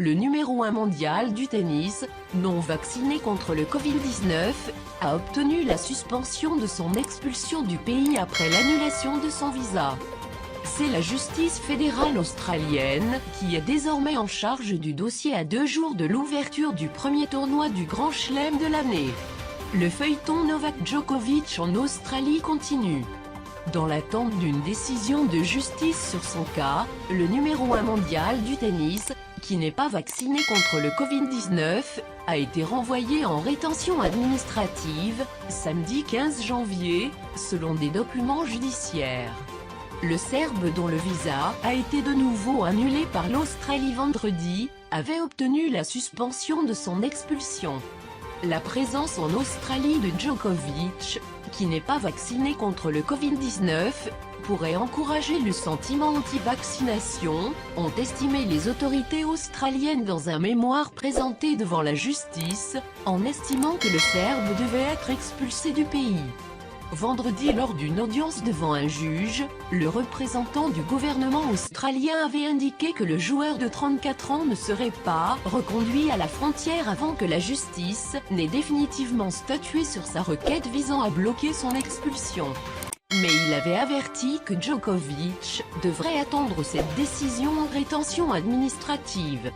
Le numéro 1 mondial du tennis, non vacciné contre le Covid-19, a obtenu la suspension de son expulsion du pays après l'annulation de son visa. C'est la justice fédérale australienne qui est désormais en charge du dossier à 2 jours de l'ouverture du premier tournoi du Grand Chelem de l'année. Le feuilleton Novak Djokovic en Australie continue. Dans l'attente d'une décision de justice sur son cas, le numéro 1 mondial du tennis, qui n'est pas vacciné contre le Covid-19, a été renvoyé en rétention administrative, samedi 15 janvier, selon des documents judiciaires. Le Serbe, dont le visa a été de nouveau annulé par l'Australie vendredi, avait obtenu la suspension de son expulsion. La présence en Australie de Djokovic, qui n'est pas vacciné contre le Covid-19, pourrait encourager le sentiment anti-vaccination, ont estimé les autorités australiennes dans un mémoire présenté devant la justice, en estimant que le Serbe devait être expulsé du pays. Vendredi, lors d'une audience devant un juge, le représentant du gouvernement australien avait indiqué que le joueur de 34 ans ne serait pas reconduit à la frontière avant que la justice n'ait définitivement statué sur sa requête visant à bloquer son expulsion. Mais il avait averti que Djokovic devrait attendre cette décision en rétention administrative.